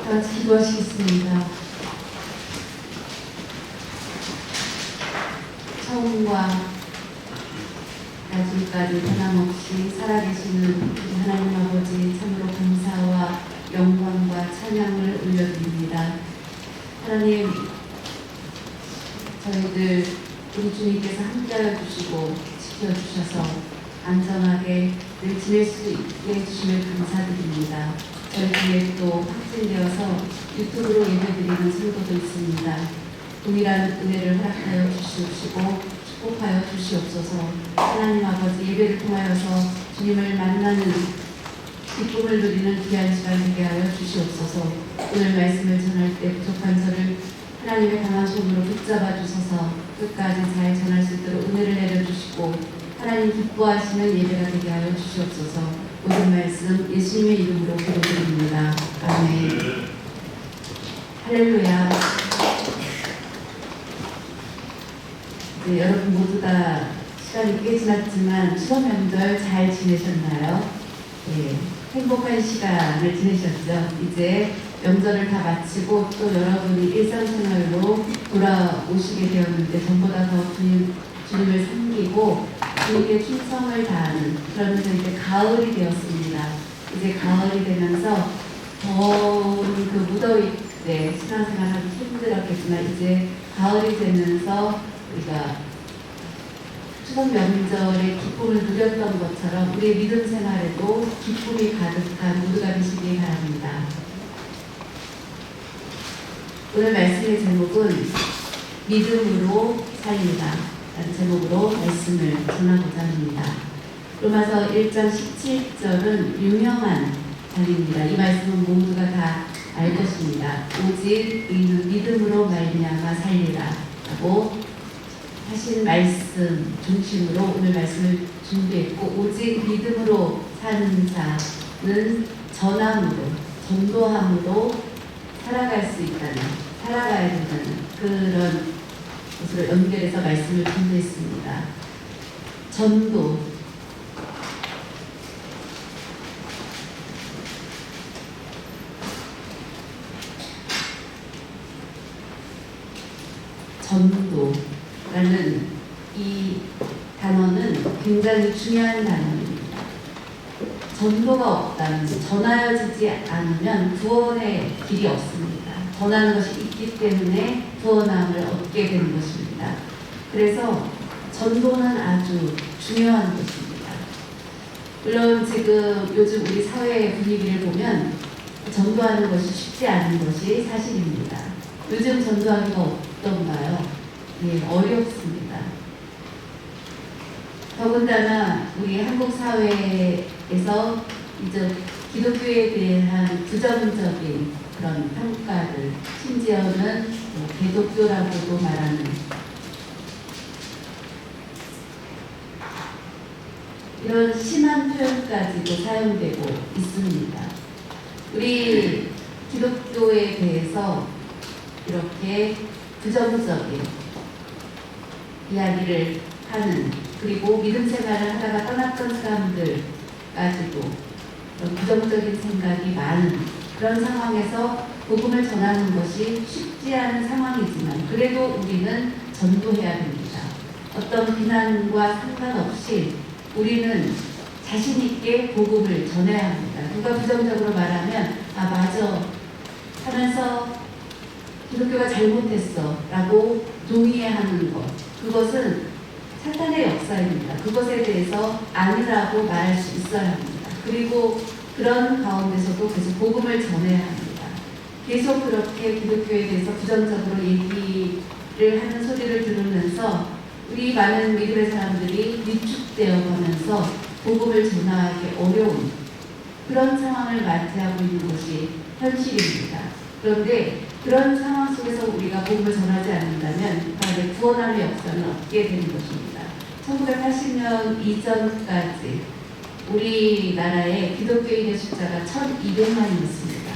같이 기도하시겠습니다. 처음과 나중까지 변함없이 살아계시는 우리 하나님 아버지 참으로 감사와 영광과 찬양을 올려드립니다. 하나님, 저희들 우리 주님께서 함께하여 주시고 지켜주셔서 안전하게 늘 지낼 수 있게 해주심을 감사드립니다. 저희 중에 또 확진되어서 유튜브로 예배드리는 성도도 있습니다. 동일한 은혜를 허락하여 주시옵시고 축복하여 주시옵소서. 하나님 아버지, 예배를 통하여서 주님을 만나는 기쁨을 누리는 귀한 시간 되게 하여 주시옵소서. 오늘 말씀을 전할 때 부족한 저를 하나님의 강한 손으로 붙잡아 주셔서 끝까지 잘 전할 수 있도록 은혜를 내려주시고 하나님 기뻐하시는 예배가 되게 하여 주시옵소서. 모든 말씀 예수님의 이름으로 기도드립니다. 아멘. 할렐루야. 네, 여러분 모두 다 시간이 꽤 지났지만 추석 명절 잘 지내셨나요? 네, 행복한 시간을 지내셨죠? 이제 명절을 다 마치고 또 여러분이 일상생활로 돌아오시게 되었는데 전보다 더 주님을 섬기고 주님께 충성을 다하는, 그러면서 이제 가을이 되었습니다. 이제 가을이 되면서 더운 그 무더위 때 신앙생활하기 힘들었겠지만 이제 가을이 되면서 우리가 추석 명절의 기쁨을 누렸던 것처럼 우리의 믿음 생활에도 기쁨이 가득한 모두가 되시기 바랍니다. 오늘 말씀의 제목은 믿음으로 살리다 라는 제목으로 말씀을 전하고자 합니다. 로마서 1장 17절은 유명한 말입니다. 이 말씀은 모두가 다 알 것입니다. 오직 의인은 믿음으로 말미암아 살리라 라고 하신 말씀 중심으로 오늘 말씀을 준비했고, 오직 믿음으로 사는 자는 전함으로, 전도함으로 살아갈 수 있다는, 살아가야 된다는 그런 것으로 연결해서 말씀을 준비했습니다. 전도. 전도라는 이 단어는 굉장히 중요한 단어입니다. 전도가 없다면, 전하여지지 않으면 구원의 길이 없습니다. 전하는 것이 있기 때문에 구원함을 얻게 되는 것입니다. 그래서 전도는 아주 중요한 것입니다. 물론 지금 요즘 우리 사회의 분위기를 보면 전도하는 것이 쉽지 않은 것이 사실입니다. 요즘 전도하기가 어떤가요? 네, 어렵습니다. 더군다나 우리 한국 사회에서 이제 기독교에 대한 부정적인 그런 평가를, 심지어는 개독교라고도 말하는 이런 심한 표현까지도 사용되고 있습니다. 우리 기독교에 대해서 이렇게 부정적인 이야기를 하는, 그리고 믿음 생활을 하다가 떠났던 사람들까지도 부정적인 생각이 많은 그런 상황에서 복음을 전하는 것이 쉽지 않은 상황이지만 그래도 우리는 전도해야 됩니다. 어떤 비난과 상관없이 우리는 자신 있게 복음을 전해야 합니다. 누가 부정적으로 말하면 아 맞아 하면서 기독교가 잘못했어 라고 동의하는 것, 그것은 사탄의 역사입니다. 그것에 대해서 아니라고 말할 수 있어야 합니다. 그리고 그런 가운데서도 계속 복음을 전해야 합니다. 계속 그렇게 기독교에 대해서 부정적으로 얘기를 하는 소리를 들으면서 우리 많은 믿음의 사람들이 위축되어 가면서 복음을 전하기 어려운 그런 상황을 맞이하고 있는 것이 현실입니다. 그런데 그런 상황 속에서 우리가 복음을 전하지 않는다면 바로 구원함의 역사는 없게 되는 것입니다. 1980년 이전까지 우리나라의 기독교인의 숫자가 1200만이었습니다.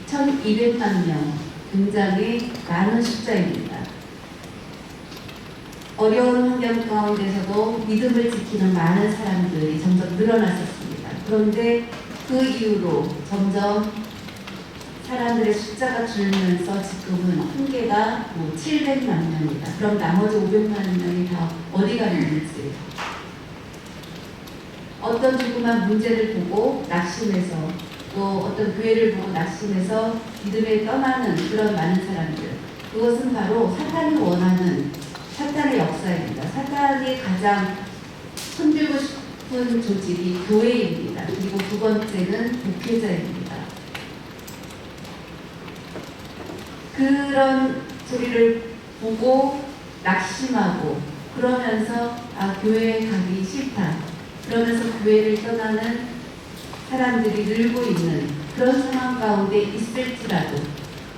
1200만 명, 굉장히 많은 숫자입니다. 어려운 환경 가운데서도 믿음을 지키는 많은 사람들이 점점 늘어났었습니다. 그런데 그 이후로 점점 사람들의 숫자가 줄면서 지금은 한계가 700만 명이다. 그럼 나머지 500만 명이 다 어디 가는지, 어떤 조그만 문제를 보고 낙심해서, 또 어떤 교회를 보고 낙심해서 믿음에 떠나는 그런 많은 사람들, 그것은 바로 사탄이 원하는 사탄의 역사입니다. 사탄이 가장 흔들고 싶은 조직이 교회입니다. 그리고 두 번째는 목회자입니다. 그런 소리를 보고 낙심하고 그러면서 교회에 가기 싫다. 그러면서 교회를 떠나는 사람들이 늘고 있는 그런 상황 가운데 있을지라도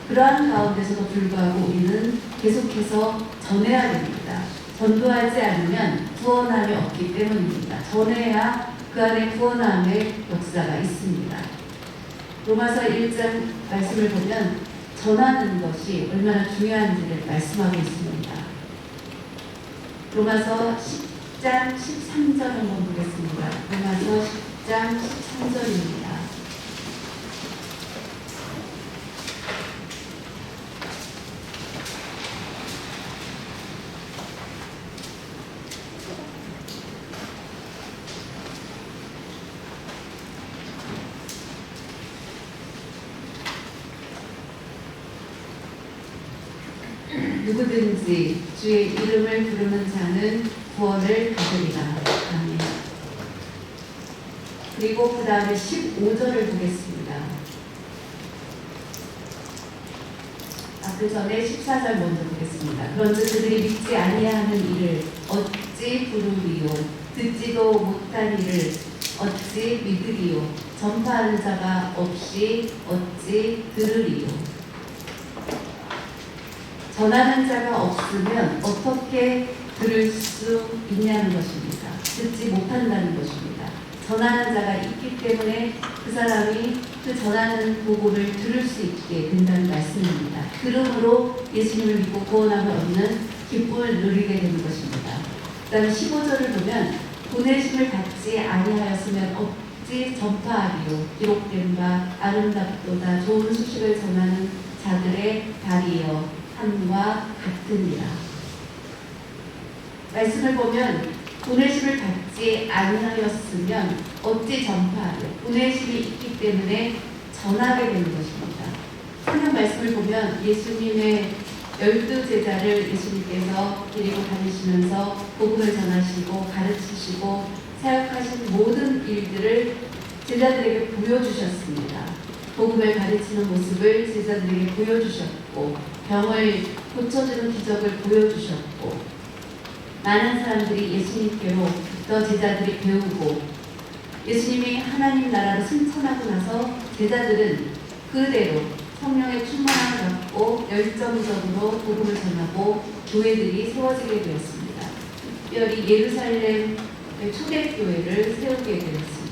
그러한 가운데서도 불구하고 우리는 계속해서 전해야 됩니다. 전도하지 않으면 구원함이 없기 때문입니다. 전해야 그 안에 구원함의 역사가 있습니다. 로마서 1장 말씀을 보면 전하는 것이 얼마나 중요한지를 말씀하고 있습니다. 로마서 10장 13절 한번 보겠습니다. 로마서 10장 13절입니다. 누구든지 주의 이름을 부르는 자는 구원을 받으리라. 아멘. 그리고 그 다음에 15절을 보겠습니다. 그 전에 14절 먼저 보겠습니다. 그런즉 그들이 믿지 아니하는 이를 어찌 부르리요? 듣지도 못한 이를 어찌 믿으리요? 전파하는 자가 없이 어찌 들으리요? 전하는 자가 없으면 어떻게 들을 수 있냐는 것입니다. 듣지 못한다는 것입니다. 전하는 자가 있기 때문에 그 사람이 그 전하는 복음을 들을 수 있게 된다는 말씀입니다. 들음으로 예수님을 믿고 구원함을 얻는 기쁨을 누리게 되는 것입니다. 그 다음에 15절을 보면 보내심을 받지 아니하였으면 어찌 전파하리요? 기록된 바 아름답도다 좋은 소식을 전하는 자들의 발이여 함과 같으니라. 말씀을 보면 보내심을 받지 아니하였으면 어찌 전파하려? 보내심이 있기 때문에 전하게 되는 것입니다. 성경 말씀을 보면 예수님의 12제자를 예수님께서 데리고 다니시면서 복음을 전하시고 가르치시고 사역하신 모든 일들을 제자들에게 보여주셨습니다. 복음을 가르치는 모습을 제자들에게 보여주셨고 병을 고쳐주는 기적을 보여주셨고 많은 사람들이 예수님께로부터 제자들이 배우고 예수님이 하나님 나라를 승천하고 나서 제자들은 그대로 성령의 충만함을 받고 열정적으로 복음을 전하고 교회들이 세워지게 되었습니다. 특별히 예루살렘의 초대교회를 세우게 되었습니다.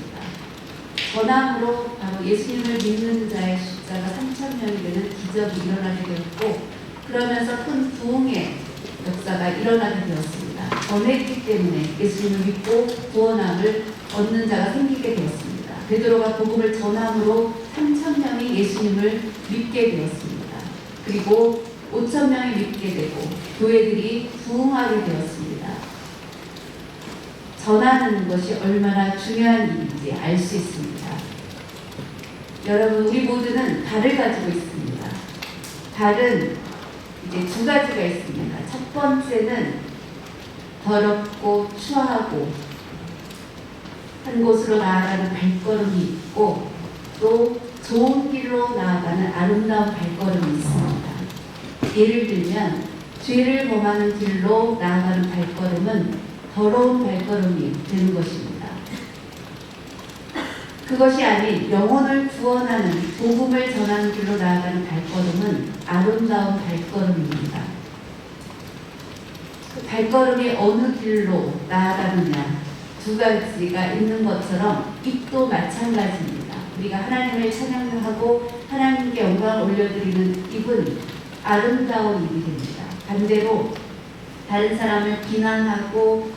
전함으로 바로 예수님을 믿는 자의 숫자가 3,000명이 되는 기적이 일어나게 되었고 그러면서 큰 부흥의 역사가 일어나게 되었습니다. 전했기 때문에 예수님을 믿고 구원함을 얻는 자가 생기게 되었습니다. 베드로가 복음을 전함으로 3,000명이 예수님을 믿게 되었습니다. 그리고 5,000명이 믿게 되고 교회들이 부흥하게 되었습니다. 전하는 것이 얼마나 중요한 일인지 알 수 있습니다. 여러분, 우리 모두는 달을 가지고 있습니다. 달은 이제 두 가지가 있습니다. 첫 번째는 더럽고 추하고 한 곳으로 나아가는 발걸음이 있고 또 좋은 길로 나아가는 아름다운 발걸음이 있습니다. 예를 들면 죄를 범하는 길로 나아가는 발걸음은 더러운 발걸음이 되는 것입니다. 그것이 아닌 영혼을 구원하는 복음을 전하는 길로 나아가는 발걸음은 아름다운 발걸음입니다. 그 발걸음이 어느 길로 나아가느냐 두 가지가 있는 것처럼 입도 마찬가지입니다. 우리가 하나님을 찬양하고 하나님께 영광을 올려드리는 입은 아름다운 입이 됩니다. 반대로 다른 사람을 비난하고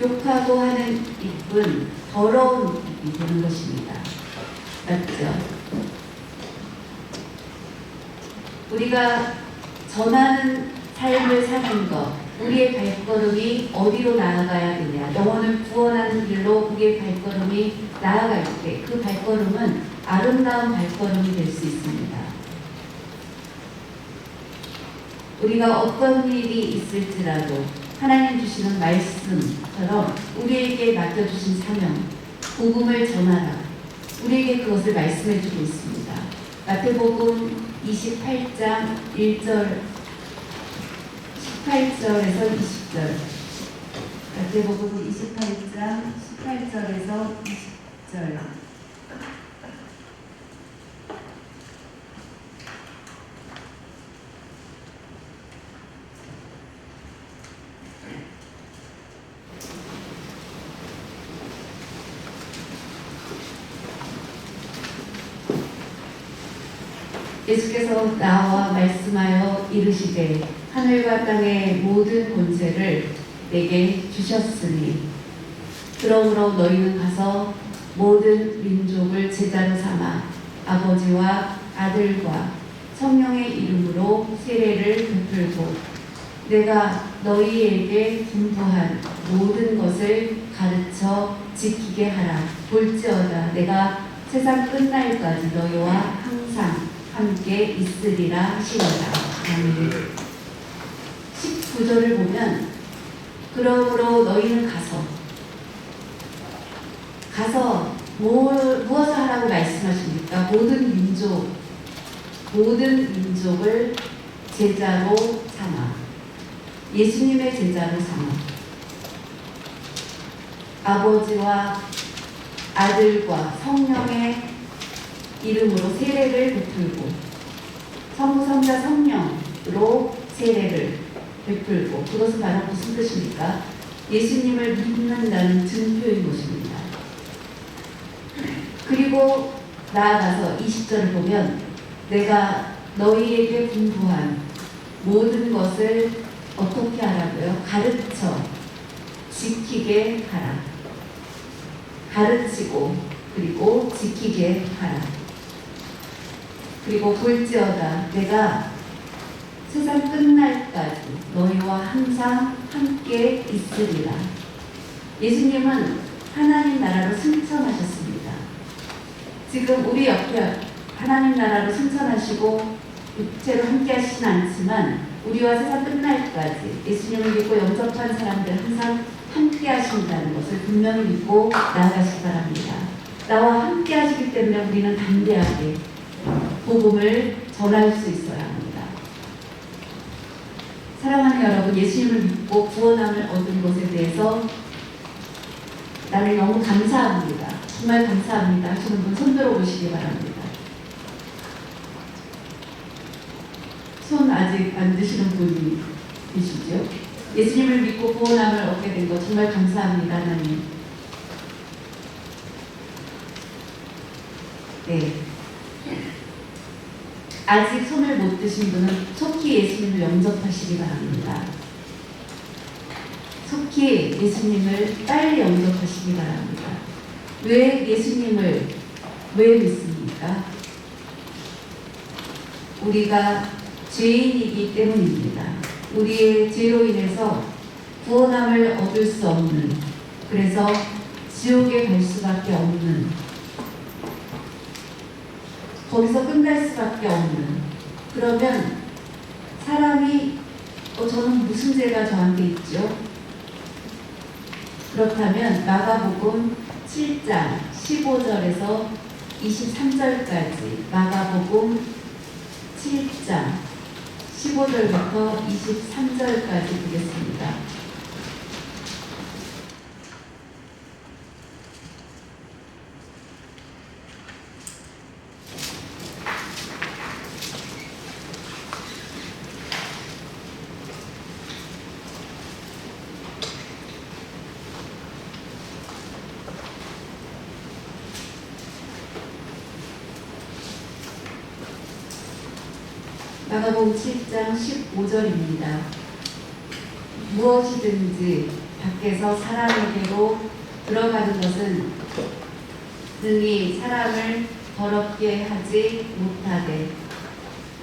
욕하고 하는 입은 더러운 입이 되는 것입니다. 맞죠? 우리가 전하는 삶을 사는 것, 우리의 발걸음이 어디로 나아가야 되냐, 영혼을 구원하는 길로 우리의 발걸음이 나아갈 때 그 발걸음은 아름다운 발걸음이 될 수 있습니다. 우리가 어떤 일이 있을지라도 하나님 주시는 말씀처럼 우리에게 맡겨주신 사명, 복음을 전하라. 우리에게 그것을 말씀해 주고 있습니다. 마태복음 28장 1절, 18절에서 20절. 마태복음 28장 18절에서 20절. 예수께서 나와 말씀하여 이르시되 하늘과 땅의 모든 권세를 내게 주셨으니 그러므로 너희는 가서 모든 민족을 제자로 삼아 아버지와 아들과 성령의 이름으로 세례를 베풀고 내가 너희에게 분부한 모든 것을 가르쳐 지키게 하라. 볼지어다 내가 세상 끝날까지 너희와 항상 함께 있으리라 하시니라. 아멘. 19절을 보면 그러므로 너희는 가서 무엇을 하라고 말씀하십니까? 모든 민족을 제자로 삼아, 예수님의 제자로 삼아 아버지와 아들과 성령의 이름으로 세례를 베풀고 성부, 성자, 성령으로 세례를 베풀고, 그것은 바로 무슨 뜻입니까? 예수님을 믿는다는 증표인 것입니다. 그리고 나아가서 20절을 보면 내가 너희에게 분부한 모든 것을 어떻게 하라고요? 가르쳐 지키게 하라. 가르치고 그리고 지키게 하라. 그리고 볼지어다 내가 세상 끝날까지 너희와 항상 함께 있으리라. 예수님은 하나님 나라로 승천하셨습니다. 지금 우리 옆에 하나님 나라로 승천하시고 육체로 함께 하시진 않지만 우리와 세상 끝날까지 예수님을 믿고 영접한 사람들 항상 함께 하신다는 것을 분명히 믿고 나아가시기 바랍니다. 나와 함께 하시기 때문에 우리는 담대하게 복음을 전할 수 있어야 합니다. 사랑하는 여러분, 예수님을 믿고 구원함을 얻은 것에 대해서 나는 너무 감사합니다. 정말 감사합니다 하시는 분 손 들어보시기 바랍니다. 손 아직 안 드시는 분이 계시죠? 예수님을 믿고 구원함을 얻게 된 것 정말 감사합니다, 하나님. 네. 아직 손을 못 드신 분은 속히 예수님을 영접하시기 바랍니다. 속히 예수님을 빨리 영접하시기 바랍니다. 왜 예수님을 왜 믿습니까? 우리가 죄인이기 때문입니다. 우리의 죄로 인해서 구원함을 얻을 수 없는, 그래서 지옥에 갈 수밖에 없는, 거기서 끝날 수밖에 없는. 그러면 사람이 저는 무슨 죄가 저한테 있죠? 그렇다면 마가복음 7장 15절에서 23절까지 마가복음 7장 15절부터 23절까지 보겠습니다. 마가복음 7장 15절입니다. 무엇이든지 밖에서 사람에게로 들어가는 것은 능히 사람을 더럽게 하지 못하되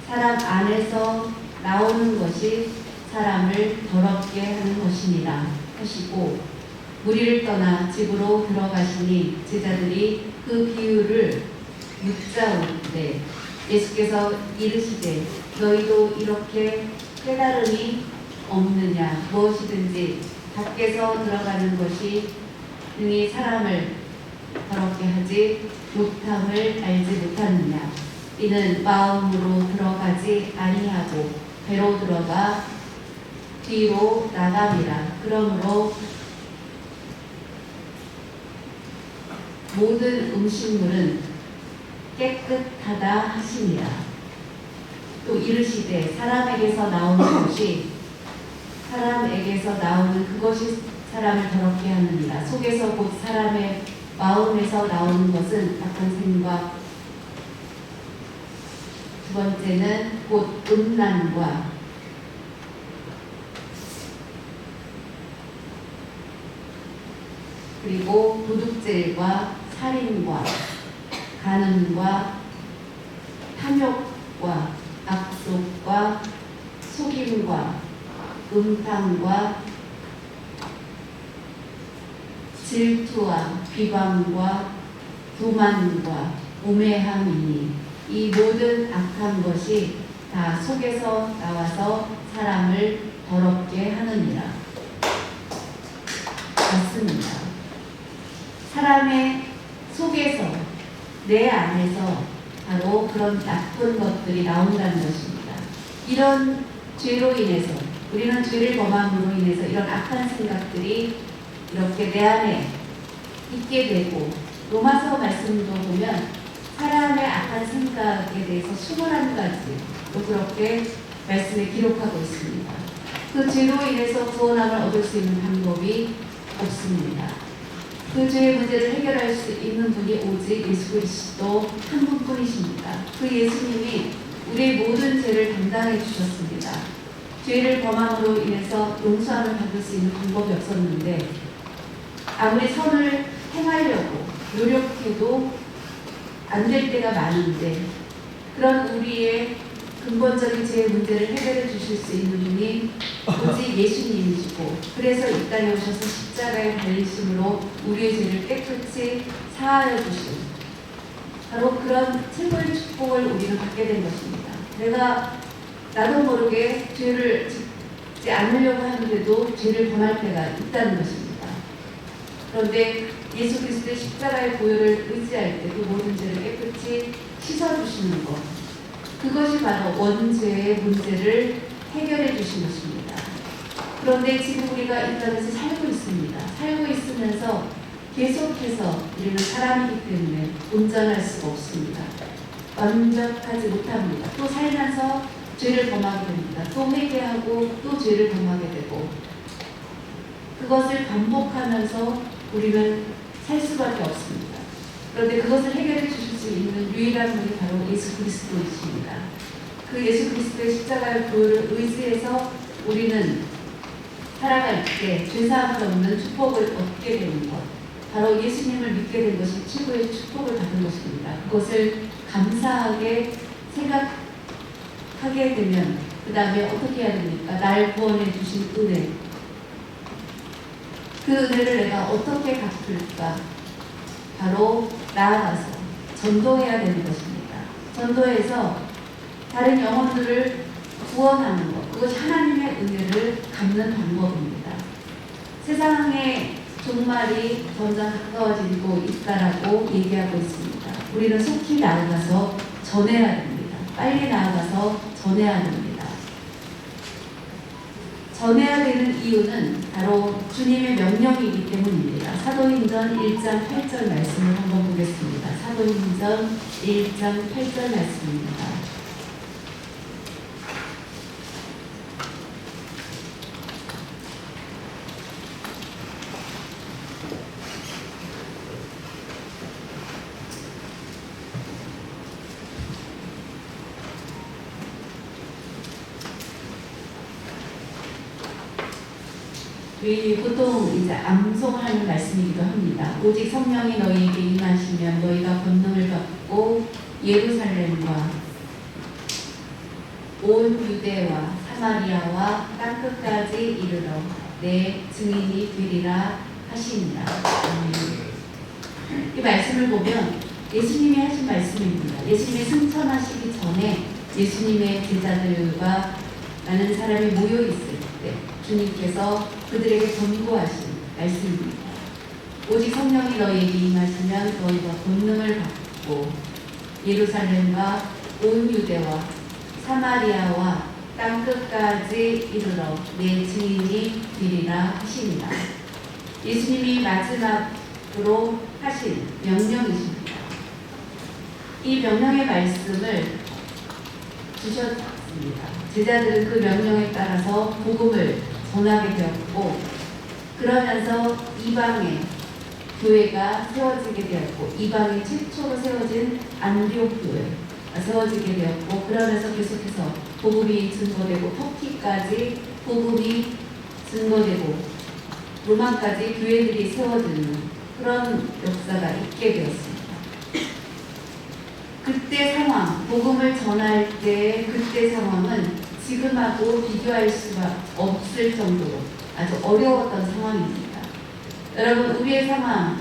사람 안에서 나오는 것이 사람을 더럽게 하는 것이니라 하시고 무리를 떠나 집으로 들어가시니 제자들이 그 비유를 묻자오되 예수께서 이르시되 너희도 이렇게 깨달음이 없느냐 무엇이든지 밖에서 들어가는 것이 능히 사람을 더럽게 하지 못함을 알지 못하느냐 이는 마음으로 들어가지 아니하고 배로 들어가 뒤로 나감이라 그러므로 모든 음식물은 깨끗하다 하시니라. 또 이르시되 사람에게서 나오는 것이 사람에게서 나오는 그것이 사람을 더럽게 하느니라. 속에서 곧 사람의 마음에서 나오는 것은 악한 생각, 두 번째는 곧 음란과 그리고 도둑질과 살인과 간음과 탐욕과 악속과 속임과 음탕과 질투와 비방과 교만과 우매함이니 이 모든 악한 것이 다 속에서 나와서 사람을 더럽게 하느니라. 맞습니다. 사람의 속에서 내 안에서 바로 그런 나쁜 것들이 나온다는 것입니다. 이런 죄로 인해서 우리는 죄를 범함으로 인해서 이런 악한 생각들이 이렇게 내 안에 있게 되고 로마서 말씀도 보면 사람의 악한 생각에 대해서 21가지로 그렇게 말씀에 기록하고 있습니다. 그 죄로 인해서 구원함을 얻을 수 있는 방법이 없습니다. 그 죄의 문제를 해결할 수 있는 분이 오직 예수 그리스도 한 분뿐이십니다. 그 예수님이 우리의 모든 죄를 담당해 주셨습니다. 죄를 범함으로 인해서 용서함을 받을 수 있는 방법이 없었는데 아무리 선을 행하려고 노력해도 안 될 때가 많은데 그런 우리의 근본적인 죄의 문제를 해결해 주실 수 있는 분이 오직 예수님이시고 그래서 이 땅에 오셔서 십자가에 달리심으로 우리의 죄를 깨끗이 사하여 주신 바로 그런 최고의 축복을 우리는 받게 된 것입니다. 내가 나도 모르게 죄를 짓지 않으려고 하는데도 죄를 범할 때가 있다는 것입니다. 그런데 예수 그리스도의 십자가의 보혈을 의지할 때 그 모든 죄를 깨끗이 씻어주시는 것 그것이 바로 원죄의 문제를 해결해 주신 것입니다. 그런데 지금 우리가 이 땅에서 살고 있습니다. 살고 있으면서 계속해서 우리는 사람이기 때문에 온전할 수가 없습니다. 완벽하지 못합니다. 또 살면서 죄를 범하게 됩니다. 또 회개하고 또 죄를 범하게 되고 그것을 반복하면서 우리는 살 수밖에 없습니다. 그런데 그것을 해결해 주실 수 있는 유일한 분이 바로 예수 그리스도이십니다. 그 예수 그리스도의 십자가의 보혈을 의지해서 우리는 살아갈 때 죄사함을 얻는 축복을 얻게 되는 것 바로 예수님을 믿게 된 것이 최고의 축복을 받은 것입니다. 그것을 감사하게 생각하게 되면 그 다음에 어떻게 해야 됩니까? 날 구원해 주신 은혜 그 은혜를 내가 어떻게 갚을까? 바로 나아가서 전도해야 되는 것입니다. 전도해서 다른 영혼들을 구원하는 것, 그것이 하나님의 은혜를 갚는 방법입니다. 세상의 종말이 점점 가까워지고 있다라고 얘기하고 있습니다. 우리는 속히 나아가서 전해야 됩니다. 빨리 나아가서 전해야 됩니다. 전해야 되는 이유는 바로 주님의 명령이기 때문입니다. 사도행전 1장 8절 말씀을 한번 보겠습니다. 사도행전 1장 8절 말씀입니다. 우리 보통 이제 암송하는 말씀이기도 합니다. 오직 성령이 너희에게 임하시면 너희가 권능을 받고 예루살렘과 온 유대와 사마리아와 땅끝까지 이르러 내 증인이 되리라 하시니라. 이 말씀을 보면 예수님이 하신 말씀입니다. 예수님이 승천하시기 전에 예수님의 제자들과 많은 사람이 모여 있을 때 주님께서 그들에게 권고하신 말씀입니다. 오직 성령이 너희에게 임하시면 너희가 권능을 받고 예루살렘과 온 유대와 사마리아와 땅끝까지 이르러 내 증인이 되리라 하시니라. 예수님이 마지막으로 하신 명령이십니다. 이 명령의 말씀을 주셨습니다. 제자들은 그 명령에 따라서 복음을 전하게 되었고, 그러면서 이방의 교회가 세워지게 되었고, 이방의 최초로 세워진 안디옥 교회가 세워지게 되었고, 그러면서 계속해서 복음이 증거되고 터키까지 복음이 증거되고 로마까지 교회들이 세워지는 그런 역사가 있게 되었습니다. 그때 상황, 복음을 전할 때 그때 상황은 지금하고 비교할 수가 없을 정도로 아주 어려웠던 상황입니다. 여러분, 우리의 상황이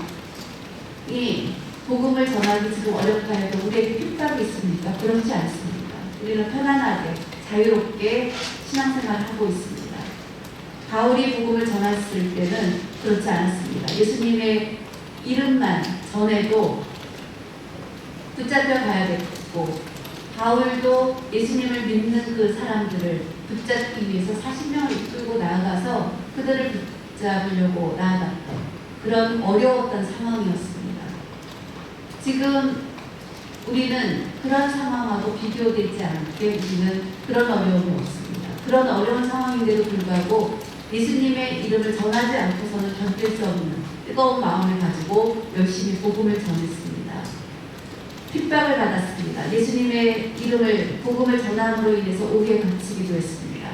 복음을 전하기 지금 어렵다 해도 우리에게 핍박이 있습니까? 그렇지 않습니다. 우리는 편안하게 자유롭게 신앙생활을 하고 있습니다. 바울이 복음을 전했을 때는 그렇지 않았습니다. 예수님의 이름만 전해도 붙잡혀 가야 됐고, 바울도 예수님을 믿는 그 사람들을 붙잡기 위해서 40명을 이끌고 나아가서 그들을 붙잡으려고 나아갔던 그런 어려웠던 상황이었습니다. 지금 우리는 그런 상황하고 비교되지 않게 우리는 그런 어려움이 없습니다. 그런 어려운 상황인데도 불구하고 예수님의 이름을 전하지 않고서는 견딜 수 없는 뜨거운 마음을 가지고 열심히 복음을 전했습니다. 핍박을 받았습니다. 예수님의 이름을 복음을 전함으로 인해서 옥에 갇히기도 했습니다.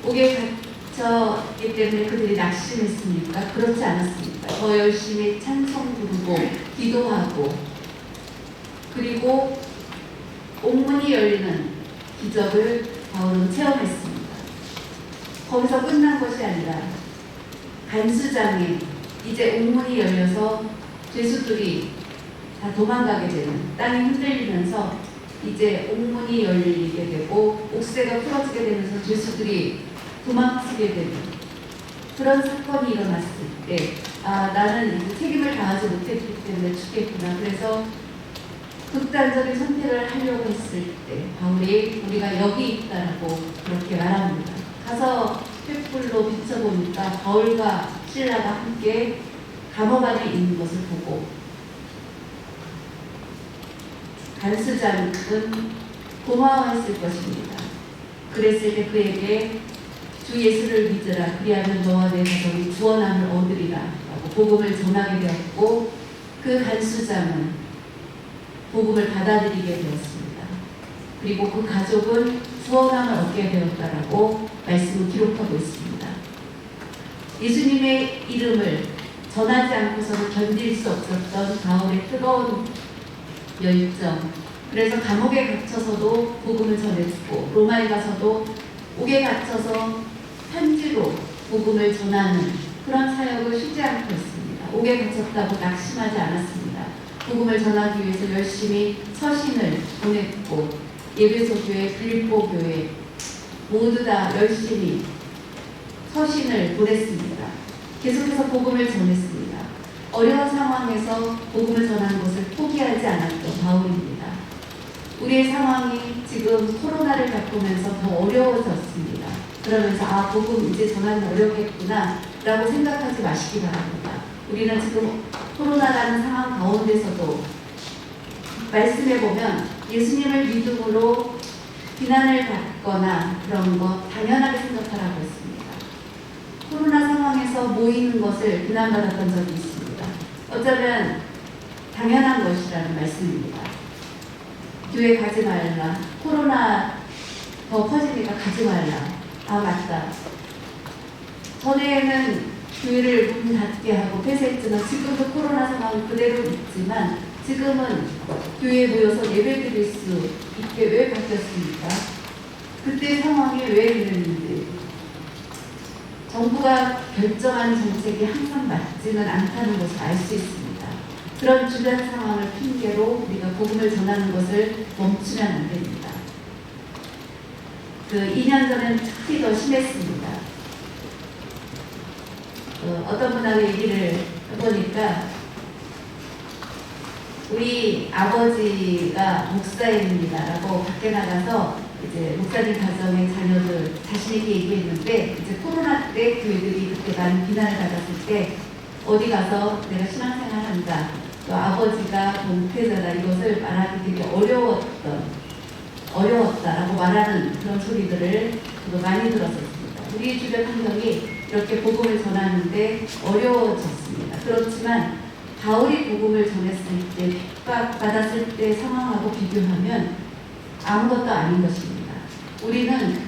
옥에 갇혔기 때문에 그들이 낙심했습니까? 그렇지 않았습니다. 더 열심히 찬송 부르고 기도하고, 그리고 옥문이 열리는 기적을 바울은 체험했습니다. 거기서 끝난 것이 아니라 간수장에 이제 옥문이 열려서 죄수들이 다 도망가게 되는, 땅이 흔들리면서 이제 옥문이 열리게 되고 옥새가 풀어지게 되면서 죄수들이 도망치게 되는 그런 사건이 일어났을 때, 나는 이제 책임을 다하지 못했기 때문에 죽겠구나. 그래서 극단적인 선택을 하려고 했을 때 바울이 우리가 여기 있다라고 그렇게 말합니다. 가서 횃불로 비춰보니까 바울과 실라가 함께 감옥 안에 있는 것을 보고, 간수장은 고마워했을 것입니다. 그랬을 때 그에게 주 예수를 믿으라, 그리하면 너와 내 가족이 구원함을 얻으리라 라고 복음을 전하게 되었고, 그 간수장은 복음을 받아들이게 되었습니다. 그리고 그 가족은 구원함을 얻게 되었다라고 말씀을 기록하고 있습니다. 예수님의 이름을 전하지 않고서는 견딜 수 없었던 바울의 뜨거운 열정, 그래서 감옥에 갇혀서도 복음을 전했고, 로마에 가서도 옥에 갇혀서 편지로 복음을 전하는 그런 사역을 쉬지 않고 있습니다. 옥에 갇혔다고 낙심하지 않았습니다. 복음을 전하기 위해서 열심히 서신을 보냈고, 예배소 교회, 빌립보 교회 모두 다 열심히 서신을 보냈습니다. 계속해서 복음을 전했습니다. 어려운 상황에서 복음을 전하는 것을 포기하지 않았던 바울입니다. 우리의 상황이 지금 코로나를 겪으면서 더 어려워졌습니다. 그러면서 복음 이제 전하기 어렵겠구나 라고 생각하지 마시기 바랍니다. 우리는 지금 코로나라는 상황 가운데서도 말씀해 보면 예수님을 믿음으로 비난을 받거나 그런 거 당연하게 생각하라고 했습니다. 코로나 상황에서 모이는 것을 비난받았던 적이 있습니다. 어쩌면 당연한 것이라는 말씀입니다. 교회 가지 말라. 코로나 더 퍼지니까 가지 말라. 맞다. 전에는 교회를 문 닫게 하고 폐쇄했지만 지금도 코로나 상황은 그대로 있지만 지금은 교회에 모여서 예배드릴 수 있게 왜 바뀌었습니까? 그때 상황이 왜 그랬는지 정부가 결정한 정책이 항상 맞지는 않다는 것을 알 수 있습니다. 그런 주변 상황을 핑계로 우리가 복음을 전하는 것을 멈추면 안 됩니다. 2년 전엔 특히 더 심했습니다. 어떤 분하고 얘기를 해보니까 우리 아버지가 목사입니다라고 밖에 나가서 이제 목사님 가정의 자녀들 자신 있게 얘기했는데 이제 코로나 때 교회들이 그때 많은 비난을 받았을 때 어디 가서 내가 신앙생활한다 또 아버지가 목회자다 이것을 말하기 되게 어려웠다라고 말하는 그런 소리들을 저도 많이 들었었습니다. 우리 주변 환경이 이렇게 복음을 전하는데 어려워졌습니다. 그렇지만 바울이 복음을 전했을 때 핍박받았을 때 상황하고 비교하면 아무것도 아닌 것입니다. 우리는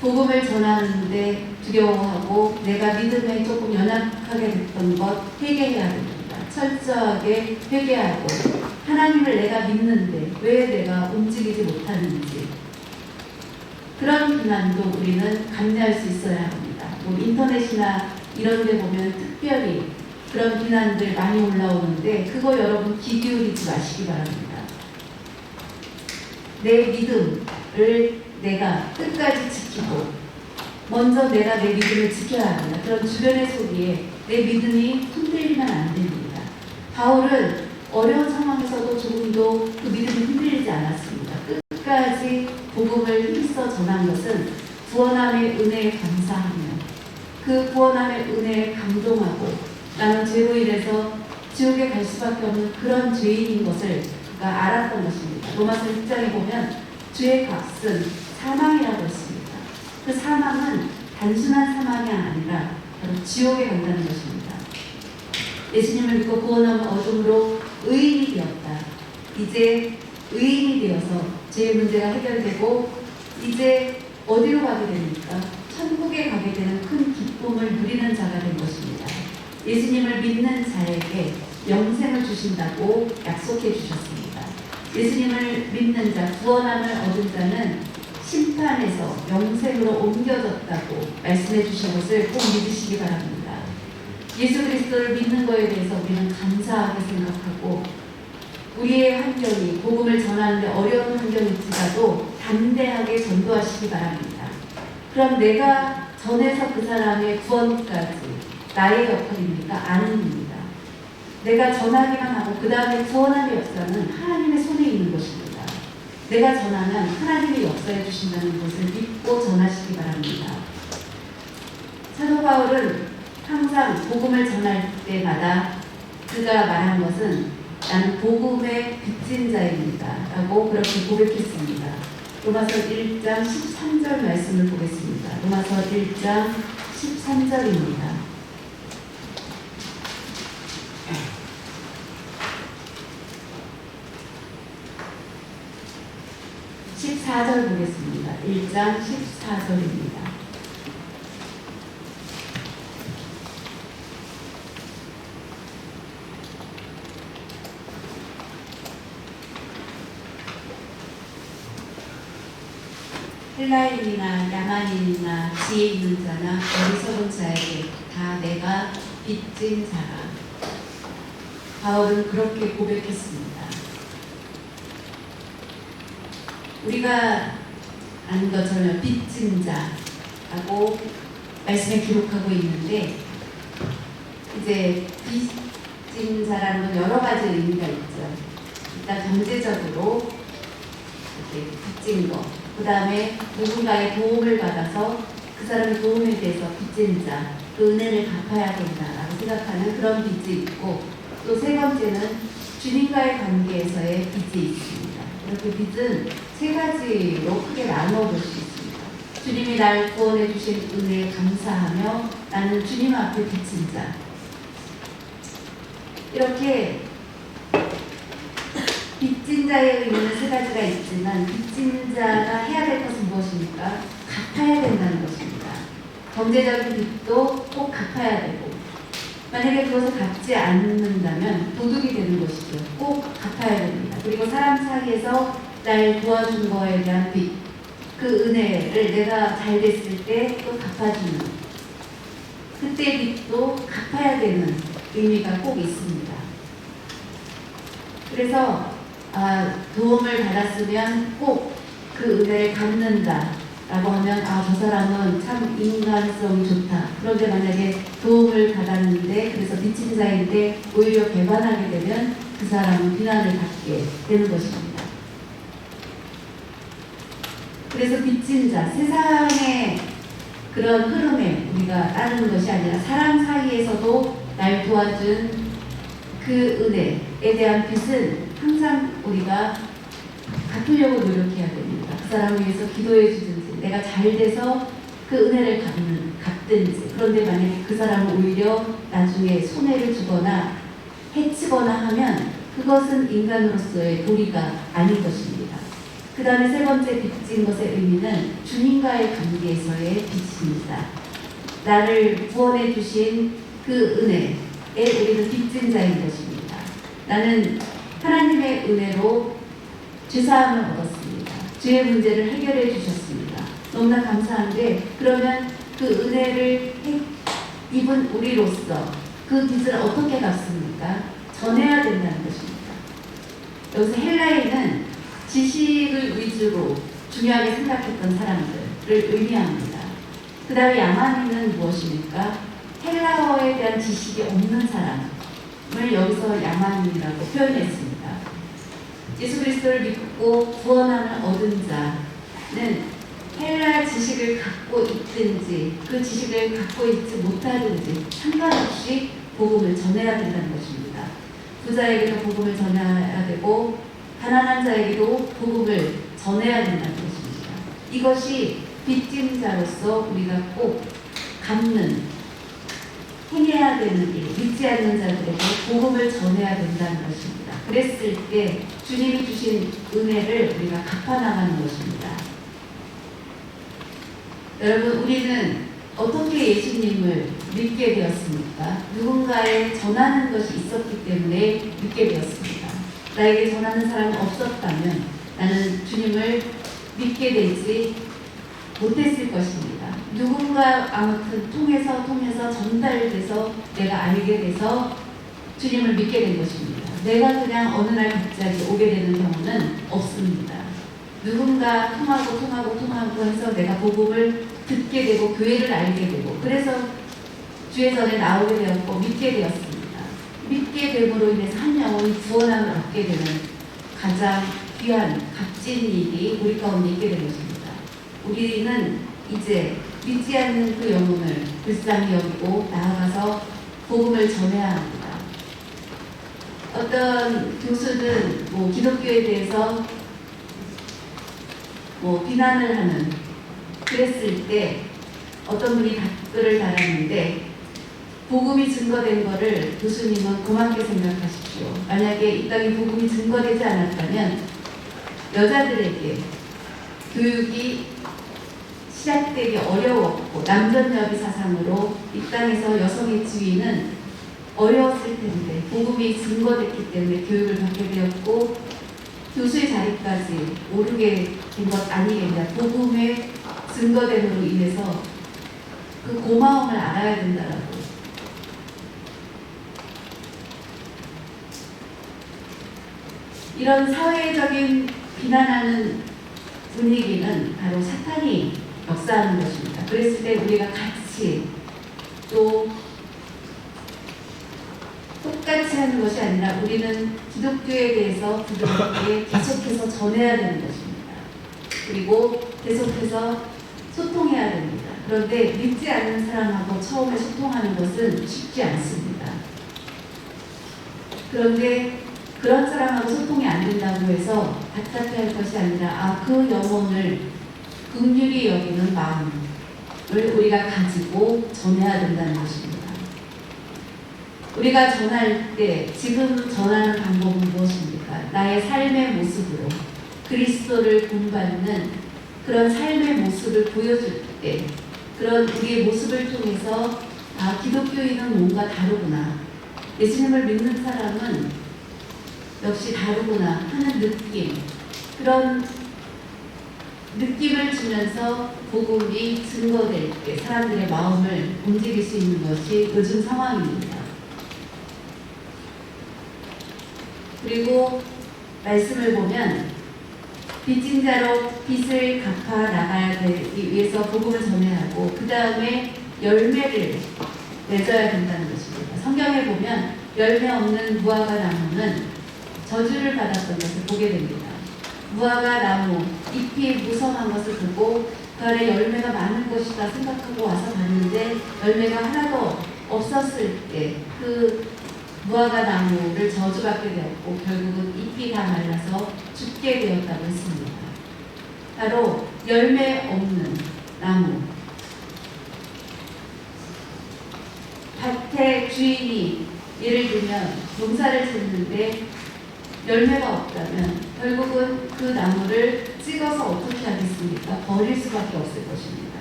복음을 전하는데 두려워하고 내가 믿음에 조금 연약하게 됐던 것 회개해야 됩니다. 철저하게 회개하고 하나님을 내가 믿는데 왜 내가 움직이지 못하는지 그런 비난도 우리는 감내할 수 있어야 합니다. 뭐 인터넷이나 이런 데 보면 특별히 그런 비난들 많이 올라오는데 그거 여러분 귀 기울이지 마시기 바랍니다. 내 믿음을 내가 끝까지 지키고 먼저 내가 내 믿음을 지켜야 합니다. 그런 주변의 소리에 내 믿음이 흔들리면 안 됩니다. 바울은 어려운 상황에서도 조금도 그 믿음이 흔들리지 않았습니다. 끝까지 복음을 힘써 전한 것은 구원함의 은혜에 감사하며 그 구원함의 은혜에 감동하고 나는 죄로 인해서 지옥에 갈 수밖에 없는 그런 죄인인 것을 그가 알았던 것입니다. 로마서 6장에 보면 죄의 값은 사망이라고 했습니다. 그 사망은 단순한 사망이 아니라 바로 지옥에 간다는 것입니다. 예수님을 믿고 구원함은 어둠으로 의인이 되었다. 이제 의인이 되어서 죄의 문제가 해결되고 이제 어디로 가게 됩니까? 천국에 가게 되는 큰 기쁨을 누리는 자가 된 것입니다. 예수님을 믿는 자에게 영생을 주신다고 약속해 주셨습니다. 예수님을 믿는 자, 구원함을 얻은 자는 심판에서 영생으로 옮겨졌다고 말씀해 주신 것을 꼭 믿으시기 바랍니다. 예수 그리스도를 믿는 것에 대해서 우리는 감사하게 생각하고 우리의 환경이 복음을 전하는데 어려운 환경일지라도 담대하게 전도하시기 바랍니다. 그럼 내가 전해서 그 사람의 구원까지 나의 역할입니까? 아닙니다. 내가 전하기만 하고 그 다음에 구원함의 역사는 하나님의 손에 있는 것입니다. 내가 전하면 하나님이 역사해 주신다는 것을 믿고 전하시기 바랍니다. 사도 바울은 항상 복음을 전할 때마다 그가 말한 것은 나는 복음의 빚진 자입니다 라고 그렇게 고백했습니다. 로마서 1장 13절 말씀을 보겠습니다. 로마서 1장 13절입니다. 14절 보겠습니다. 1장 14절입니다. 헬라인이나 야만인이나 지혜 있는 자나 어리석은 자에게 다 내가 빚진 자라. 바울은 그렇게 고백했습니다. 우리가 아는 것처럼 빚진 자라고 말씀에 기록하고 있는데 이제 빚진 자라는 건 여러 가지 의미가 있죠. 일단 경제적으로 이렇게 빚진 거, 그 다음에 누군가의 도움을 받아서 그 사람의 도움에 대해서 빚진 자, 그 은혜를 갚아야 된다라고 생각하는 그런 빚이 있고 또 세 번째는 주님과의 관계에서의 빚이 있습니다. 이렇게 빚은 세 가지로 크게 나누어 볼 수 있습니다. 주님이 날 구원해 주신 은혜에 감사하며 나는 주님 앞에 빚진 자. 이렇게 빚진 자의 의미는 세 가지가 있지만 빚진 자가 해야 될 것은 무엇입니까? 갚아야 된다는 것입니다. 경제적인 빚도 꼭 갚아야 되고, 만약에 그것을 갚지 않는다면 도둑이 되는 것이죠. 꼭 갚아야 됩니다. 그리고 사람 사이에서 날 도와준 거에 대한 빚, 그 은혜를 내가 잘 됐을 때 또 갚아주는, 그때 빚도 갚아야 되는 의미가 꼭 있습니다. 그래서 도움을 받았으면 꼭 그 은혜를 갚는다 라고 하면 저 사람은 참 인간성이 좋다. 그런데 만약에 도움을 받았는데 그래서 빚진 자인데 오히려 배반하게 되면 그 사람은 비난을 받게 되는 것입니다. 그래서 빚진 자, 세상의 그런 흐름에 우리가 따르는 것이 아니라 사람 사이에서도 날 도와준 그 은혜에 대한 빚은 항상 우리가 갚으려고 노력해야 됩니다. 그 사람을 위해서 기도해 주든지 내가 잘 돼서 그 은혜를 갚든지. 그런데 만약에 그 사람은 오히려 나중에 손해를 주거나 해치거나 하면 그것은 인간으로서의 도리가 아닌 것입니다. 그 다음에 세 번째 빚진 것의 의미는 주님과의 관계에서의 빚입니다. 나를 구원해 주신 그 은혜에 우리는 빚진 자인 것입니다. 나는 하나님의 은혜로 죄사함을 얻었습니다. 죄의 문제를 해결해 주셨습니다. 너무나 감사한데, 그러면 그 은혜를 입은 우리로서 그 빚을 어떻게 갚습니까? 전해야 된다는 것입니다. 여기서 헬라인은 지식을 위주로 중요하게 생각했던 사람들을 의미합니다. 그 다음에 야만인은 무엇입니까? 헬라어에 대한 지식이 없는 사람을 여기서 야만인이라고 표현했습니다. 예수 그리스도를 믿고 구원함을 얻은 자는 헬라 지식을 갖고 있든지 그 지식을 갖고 있지 못하든지 상관없이 복음을 전해야 된다는 것입니다. 부자에게도 복음을 전해야 되고 가난한 자에게도 복음을 전해야 된다는 것입니다. 이것이 빚진 자로서 우리가 꼭 갚는, 행해야 되는 일, 믿지 않는 자들에게 복음을 전해야 된다는 것입니다. 그랬을 때 주님이 주신 은혜를 우리가 갚아나가는 것입니다. 여러분, 우리는 어떻게 예수님을 믿게 되었습니까? 누군가에 전하는 것이 있었기 때문에 믿게 되었습니다. 나에게 전하는 사람이 없었다면 나는 주님을 믿게 되지 못했을 것입니다. 누군가 아무튼 통해서 전달돼서 내가 알게 돼서 주님을 믿게 된 것입니다. 내가 그냥 어느 날 갑자기 오게 되는 경우는 없습니다. 누군가 통하고 해서 내가 복음을 듣게 되고 교회를 알게 되고, 그래서 주의 전에 나오게 되었고 믿게 되었습니다. 믿게 됨으로 인해서 한 영혼이 구원함을 얻게 되는 가장 귀한 값진 일이 우리 가운데 있게 된 것입니다. 우리는 이제 믿지 않는 그 영혼을 불쌍히 여기고 나아가서 복음을 전해야 합니다. 어떤 교수는 기독교에 대해서 비난을 하는, 그랬을 때 어떤 분이 댓글을 달았는데, 복음이 증거된 것을 교수님은 고맙게 생각하십시오. 만약에 이 땅에 복음이 증거되지 않았다면 여자들에게 교육이 시작되기 어려웠고 남전여비 사상으로 이 땅에서 여성의 지위는 어려웠을 텐데 복음이 증거됐기 때문에 교육을 받게 되었고 교수의 자리까지 오르게 된 것 아니겠냐. 복음의 증거됨으로 인해서 그 고마움을 알아야 된다라고. 이런 사회적인 비난하는 분위기는 바로 사탄이 역사하는 것입니다. 그랬을 때 우리가 같이 또 똑같이 하는 것이 아니라 우리는 기독교에 대해서 부드럽게 계속해서 전해야 되는 것입니다. 그리고 계속해서 소통해야 됩니다. 그런데 믿지 않는 사람하고 처음에 소통하는 것은 쉽지 않습니다. 그런데 그런 사람하고 소통이 안 된다고 해서 답답해할 것이 아니라 그 영혼을 긍휼히 여기는 마음을 우리가 가지고 전해야 된다는 것입니다. 우리가 전할 때 지금 전하는 방법은 무엇입니까? 나의 삶의 모습으로 그리스도를 본받는 그런 삶의 모습을 보여줄 때 그런 우리의 모습을 통해서 기독교인은 뭔가 다르구나, 예수님을 믿는 사람은 역시 다르구나 하는 느낌, 그런 느낌을 주면서 복음이 증거될 때 사람들의 마음을 움직일 수 있는 것이 요즘 상황입니다. 그리고 말씀을 보면 빚진 자로 빚을 갚아 나가야 되기 위해서 복음을 전해야 하고 그 다음에 열매를 맺어야 된다는 것입니다. 성경에 보면 열매 없는 무화과 나무는 저주를 받았던 것을 보게 됩니다. 무화과 나무 잎이 무성한 것을 보고 그 아래 열매가 많은 것이다 생각하고 와서 봤는데 열매가 하나도 없었을 때 그 무화과 나무를 저주받게 되었고 결국은 잎이 다 말라서 죽게 되었다고 했습니다. 바로 열매 없는 나무, 밭의 주인이 예를 들면 농사를 짓는데 열매가 없다면 결국은 그 나무를 찍어서 어떻게 하겠습니까? 버릴 수밖에 없을 것입니다.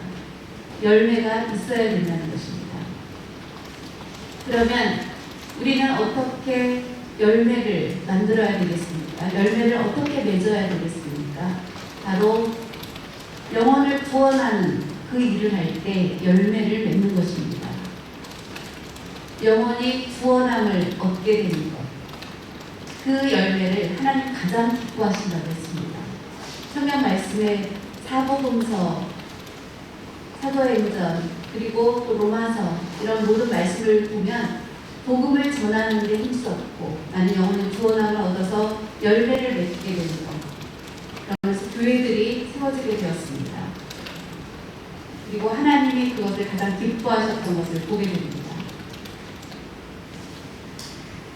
열매가 있어야 된다는 것입니다. 그러면 우리는 어떻게 열매를 만들어야 되겠습니까? 열매를 어떻게 맺어야 되겠습니까? 바로 영혼을 구원하는 그 일을 할 때 열매를 맺는 것입니다. 영혼이 구원함을 얻게 되는 것, 그 열매를 하나님 가장 기뻐하신다고 했습니다. 성경 말씀에 사복음서, 사도행전, 그리고 또 로마서 이런 모든 말씀을 보면 복음을 전하는 데 힘썼고 나는 영혼의 구원함을 얻어서 열매를 맺게 되는 것, 그러면서 교회들이 세워지게 되었습니다. 그리고 하나님이 그것을 가장 기뻐하셨던 것을 보게 됩니다.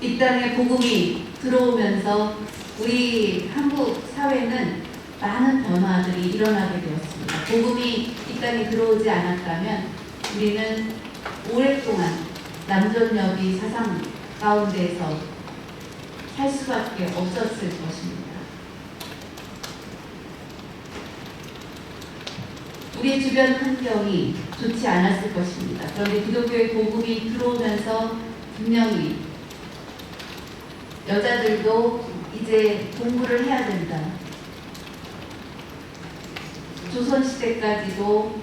이 땅에 복음이 들어오면서 우리 한국 사회는 많은 변화들이 일어나게 되었습니다. 복음이 이 땅에 들어오지 않았다면 우리는 오랫동안 남존여비 사상 가운데에서 살 수밖에 없었을 것입니다. 우리 주변 환경이 좋지 않았을 것입니다. 그런데 기독교의 복음이 들어오면서 분명히 여자들도 이제 공부를 해야 된다. 조선시대까지도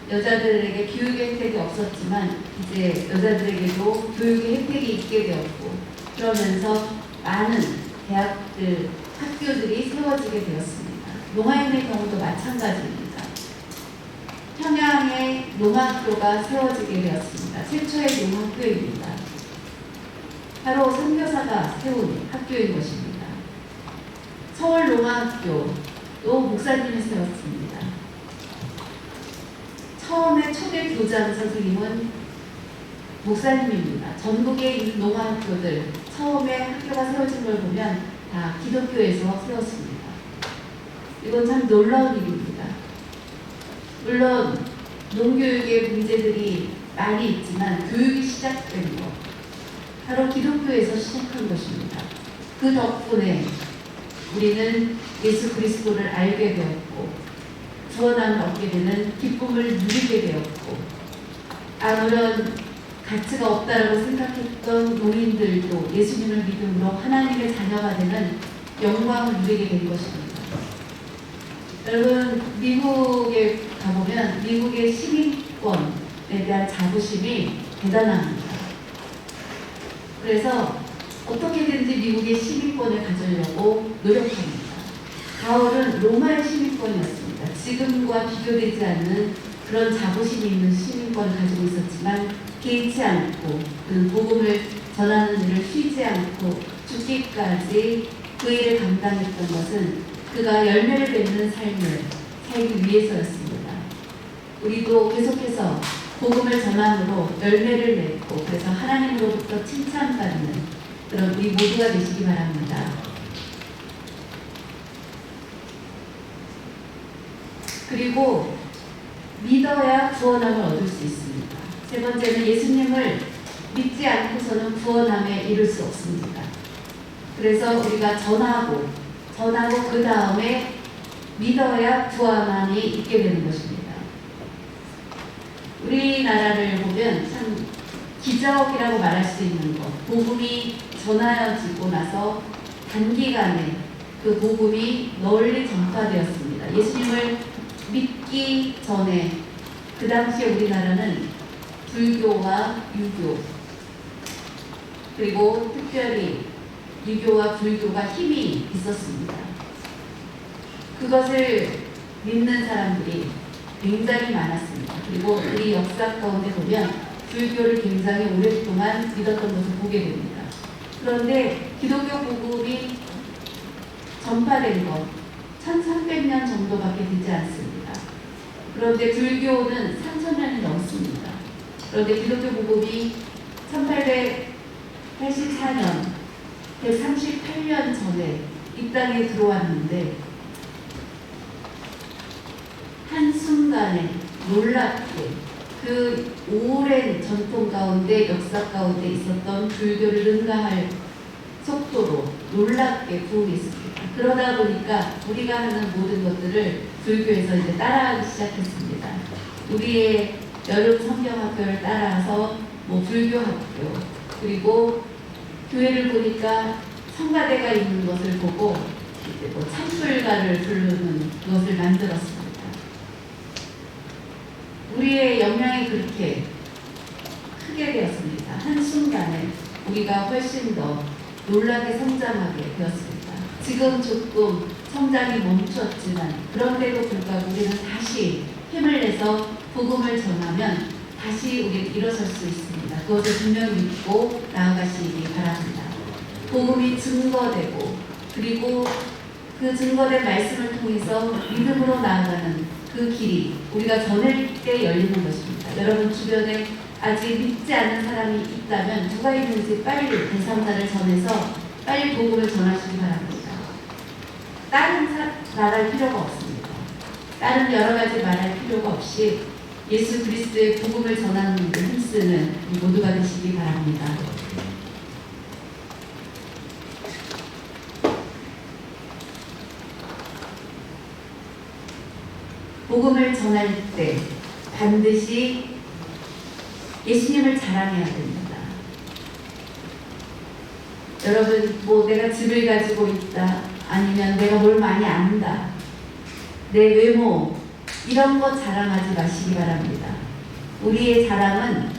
여자들에게 교육의 혜택이 없었지만 이제 여자들에게도 교육의 혜택이 있게 되었고 그러면서 많은 대학들, 학교들이 세워지게 되었습니다. 농아인의 경우도 마찬가지입니다. 평양에 농학교가 세워지게 되었습니다. 최초의 농학교입니다. 바로 선교사가 세운 학교인 것입니다. 서울 농학교도 목사님이 세웠습니다. 처음에 초대 교장 선생님은 목사님입니다. 전국에 있는 농학교들 처음에 학교가 세워진 걸 보면 다 기독교에서 세웠습니다. 이건 참 놀라운 일입니다. 물론 농교육의 문제들이 많이 있지만 교육이 시작된 것 바로 기독교에서 시작한 것입니다. 그 덕분에 우리는 예수 그리스도를 알게 되었고 구원함을 얻게 되는 기쁨을 누리게 되었고 아무런 가치가 없다라고 생각했던 노인들도 예수님을 믿음으로 하나님의 자녀가 되는 영광을 누리게 된 것입니다. 여러분 미국에 가보면 미국의 시민권에 대한 자부심이 대단합니다. 그래서 어떻게든지 미국의 시민권을 가지려고 노력합니다. 가을은 로마의 시민권이었습니다. 지금과 비교되지 않는 그런 자부심이 있는 시민권을 가지고 있었지만 개의치 않고 그 복음을 전하는 일을 쉬지 않고 죽기까지 그 일을 감당했던 것은 그가 열매를 맺는 삶을 살기 위해서였습니다. 우리도 계속해서 복음을 전함으로 열매를 맺고 그래서 하나님으로부터 칭찬받는 그런 우리 모두가 되시기 바랍니다. 그리고 믿어야 구원함을 얻을 수 있습니다. 세 번째는 예수님을 믿지 않고서는 구원함에 이를 수 없습니다. 그래서 우리가 전하고 그 다음에 믿어야 구원함이 있게 되는 것입니다. 우리나라를 보면 참 기적이라고 말할 수 있는 것, 복음이 전하여지고 나서 단기간에 그 복음이 널리 전파되었습니다. 예수님을 믿기 전에 그 당시에 우리나라는 불교와 유교, 그리고 특별히 유교와 불교가 힘이 있었습니다. 그것을 믿는 사람들이 굉장히 많았습니다. 그리고 우리 역사 가운데 보면 불교를 굉장히 오랫동안 믿었던 것을 보게 됩니다. 그런데 기독교 복음이 전파된 것 1300년 정도밖에 되지 않습니다. 그런데 불교는 3000년이 넘습니다. 그런데 기독교 복음이 1884년 138년 전에 이 땅에 들어왔는데 한순간에 놀랍게 그 오랜 전통 가운데 역사 가운데 있었던 불교를 능가할 속도로 놀랍게 부흥했습니다. 그러다 보니까 우리가 하는 모든 것들을 불교에서 이제 따라하기 시작했습니다. 우리의 여름 성경학교를 따라서 뭐 불교학교, 그리고 교회를 보니까 성가대가 있는 것을 보고 이제 뭐 찬불가를 부르는 것을 만들었습니다. 우리의 역량이 그렇게 크게 되었습니다. 한순간에 우리가 훨씬 더 놀라게 성장하게 되었습니다. 지금 조금 성장이 멈췄지만 그런데도 불구하고 우리는 다시 힘을 내서 복음을 전하면 다시 우리는 일어설 수 있습니다. 그것을 분명히 믿고 나아가시기 바랍니다. 복음이 증거되고 그리고 그 증거된 말씀을 통해서 믿음으로 나아가는 그 길이 우리가 전할 때 열리는 것입니다. 여러분 주변에 아직 믿지 않는 사람이 있다면 누가 있는지 빨리 대상자를 전해서 빨리 복음을 전하시기 바랍니다. 다른 말할 필요가 없습니다. 다른 여러 가지 말할 필요가 없이 예수 그리스도의 복음을 전하는 데 힘쓰는 모두가 되시기 바랍니다. 복음을 전할 때 반드시 예수님을 자랑해야 됩니다. 여러분, 뭐 내가 집을 가지고 있다, 아니면 내가 뭘 많이 안다, 내 외모, 이런 거 자랑하지 마시기 바랍니다. 우리의 자랑은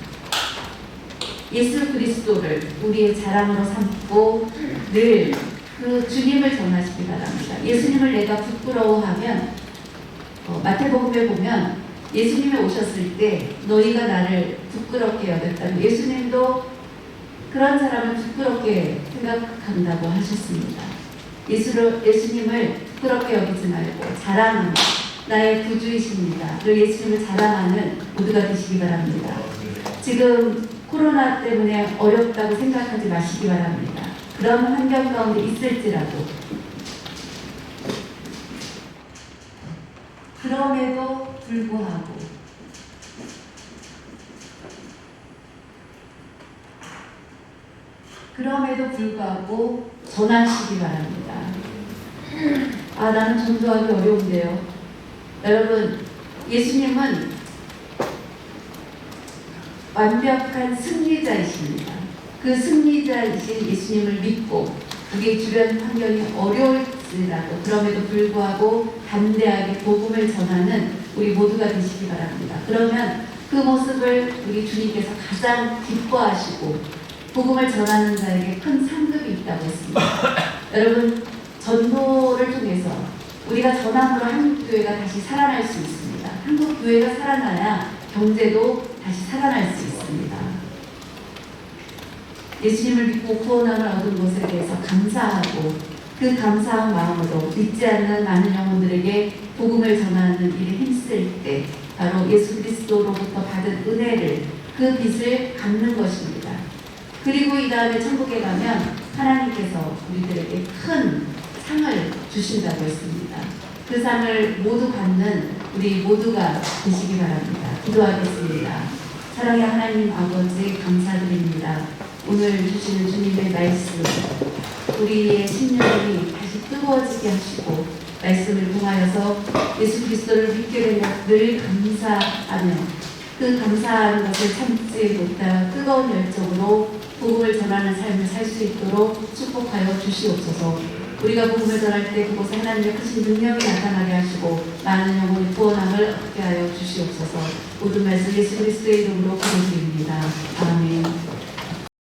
예수 그리스도를 우리의 자랑으로 삼고 늘 그 주님을 전하시기 바랍니다. 예수님을 내가 부끄러워하면 마태복음에 보면 예수님이 오셨을 때 너희가 나를 부끄럽게 여겼다면 예수님도 그런 사람을 부끄럽게 생각한다고 하셨습니다. 예수님을 부끄럽게 여기지 말고 자랑하는 나의 구주이십니다. 그 예수님을 자랑하는 모두가 되시기 바랍니다. 지금 코로나 때문에 어렵다고 생각하지 마시기 바랍니다. 그런 환경 가운데 있을지라도 그럼에도 불구하고 전하시기 바랍니다. 아, 나는 전도하기 어려운데요. 여러분, 예수님은 완벽한 승리자이십니다. 그 승리자이신 예수님을 믿고 우리 주변 환경이 어려울지라도 그럼에도 불구하고 담대하게 복음을 전하는 우리 모두가 되시기 바랍니다. 그러면 그 모습을 우리 주님께서 가장 기뻐하시고 복음을 전하는 자에게 큰 상급이 있다고 했습니다. 여러분, 전도를 통해서 우리가 전함으로 한국 교회가 다시 살아날 수 있습니다. 한국 교회가 살아나야 경제도 다시 살아날 수 있습니다. 예수님을 믿고 구원함을 얻은 것에 대해서 감사하고 그 감사한 마음으로 믿지 않는 많은 영혼들에게 복음을 전하는 일에 힘쓸 때 바로 예수 그리스도로부터 받은 은혜를 그 빚을 갚는 것입니다. 그리고 이 다음에 천국에 가면 하나님께서 우리들에게 큰 상을 주신다고 했습니다. 그 상을 모두 받는 우리 모두가 되시기 바랍니다. 기도하겠습니다. 사랑의 하나님 아버지 감사드립니다. 오늘 주시는 주님의 말씀, 우리의 심령이 다시 뜨거워지게 하시고 말씀을 통하여서 예수 그리스도를 믿게 되며 늘 감사하며 그 감사하는 것을 참지 못한 뜨거운 열정으로 복음을 전하는 삶을 살 수 있도록 축복하여 주시옵소서. 우리가 복음을 전할 때 그곳에 하나님의 크신 능력이 나타나게 하시고 많은 영혼이 구원함을 얻게 하여 주시옵소서. 모든 말씀 예수 그리스도의 이름으로 기도드립니다. 아멘.